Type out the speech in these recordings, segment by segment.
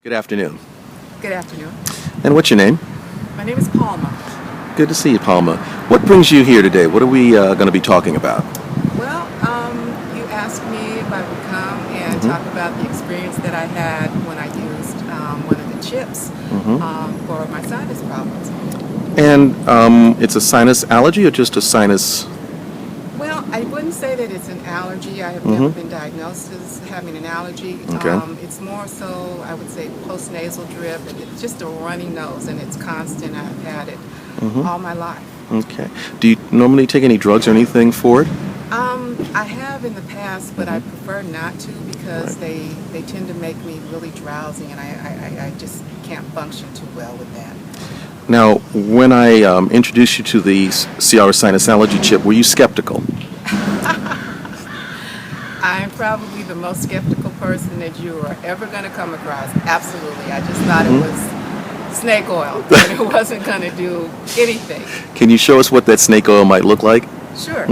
Good afternoon. Good afternoon. And what's your name? My name is Palma. Good to see you, Palma. What brings you here today? What are we going to be talking about? Well, you asked me if I would come and talk about the experience that I had when I used one of the chips for my sinus problems. And it's a sinus allergy or just a sinus? Well, I wouldn't say that it's an allergy. I have never been diagnosed as having an allergy. Okay. It's more so, I would say, postnasal drip, and it's just a runny nose, and it's constant. I've had it all my life. Okay. Do you normally take any drugs or anything for it? I have in the past, but I prefer not to because they tend to make me really drowsy, and I just can't function too well with that. Now, when I introduced you to the CieAura's SinusAllergy Chip, were you skeptical? I'm probably the most skeptical person that you are ever going to come across. Absolutely. I just thought it was snake oil, and it wasn't going to do anything. Can you show us what that snake oil might look like? Sure.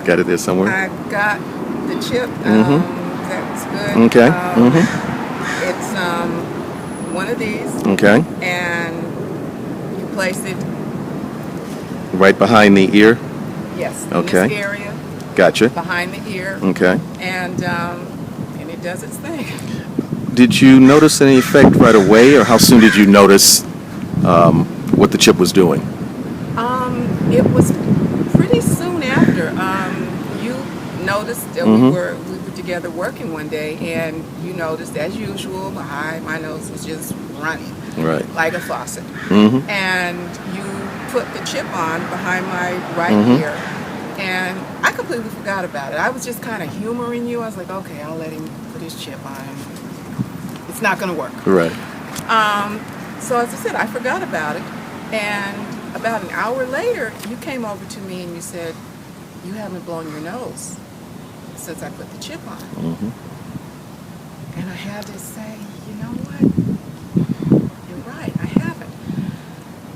Got it there somewhere? I got the chip. That's good. Okay. It's one of these. Okay. And you place it. Right behind the ear? Yes. Okay. In this area. Gotcha. Behind the ear. Okay. And it does its thing. Did you notice any effect right away, or how soon did you notice what the chip was doing? It was pretty soon after. You noticed that we were together working one day, and you noticed, as usual, my nose was just running, Right. like a faucet. And you put the chip on behind my right ear, and I completely forgot about it. I was just kind of humoring you. I was like, okay, I'll let him put his chip on. It's not going to work. Right. So as I said, I forgot about it, and about an hour later, you came over to me and you said, you haven't blown your nose since I put the chip on. And I had to say, you know what? You're right, I haven't.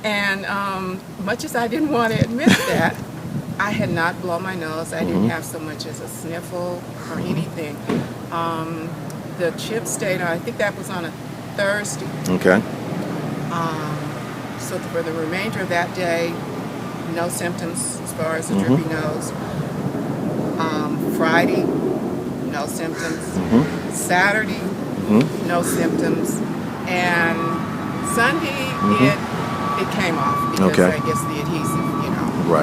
And much as I didn't want to admit that, I had not blown my nose. I didn't have so much as a sniffle or anything. The chip stayed on, I think that was on a Thursday. Okay. So for the remainder of that day, no symptoms as far as the drippy nose. Friday, no symptoms. Saturday, no symptoms. And Sunday, it came off because I guess the adhesive,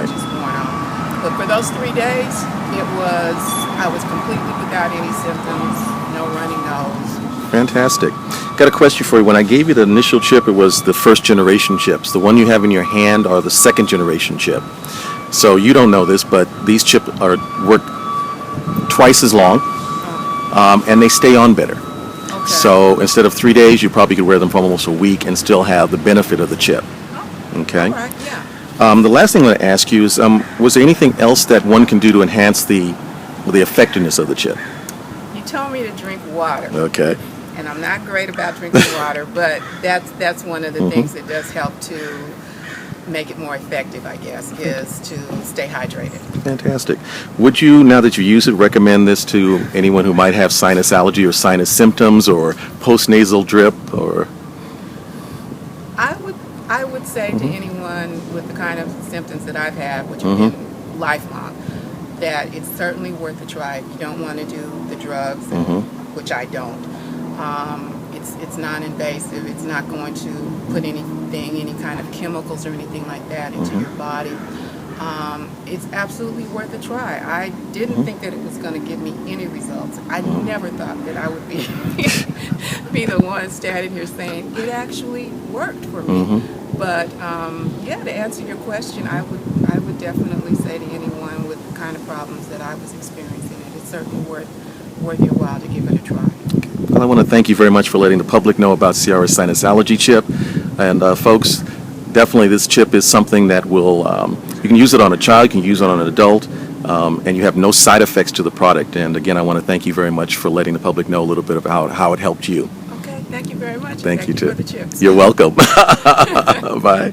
just worn off. But for those 3 days, I was completely without any symptoms, no runny nose. Fantastic. Got a question for you. When I gave you the initial chip, it was the first generation chips. The one you have in your hand are the second generation chip. So you don't know this, but these chips work twice as long, and they stay on better. Okay. So instead of 3 days, you probably could wear them for almost a week and still have the benefit of the chip. Okay. All right, yeah. The last thing I'm going to ask you is, was there anything else that one can do to enhance the effectiveness of the chip? You told me to drink water. Okay. And I'm not great about drinking water, but that's one of the things that does help to make it more effective, I guess, is to stay hydrated. Fantastic. Would you, now that you use it, recommend this to anyone who might have sinus allergy or sinus symptoms or postnasal drip? Or I would say to anyone with the kind of symptoms that I've had, which have been lifelong, that it's certainly worth a try. If you don't want to do the drugs, which I don't. It's non-invasive. It's not going to put any kind of chemicals or anything like that into your body. It's absolutely worth a try. I didn't think that it was going to give me any results. I never thought that I would be the one standing here saying it actually worked for me. But yeah, to answer your question, I would definitely say to anyone with the kind of problems that I was experiencing, it's certainly worth your while to give it a try. Well, I want to thank you very much for letting the public know about CieAura's SinusAllergy Chip. And folks, definitely this chip is something that will, you can use it on a child, you can use it on an adult, and you have no side effects to the product. And again, I want to thank you very much for letting the public know a little bit about how it helped you. Okay, thank you very much. Thank you too. For the chips. You're welcome. Bye.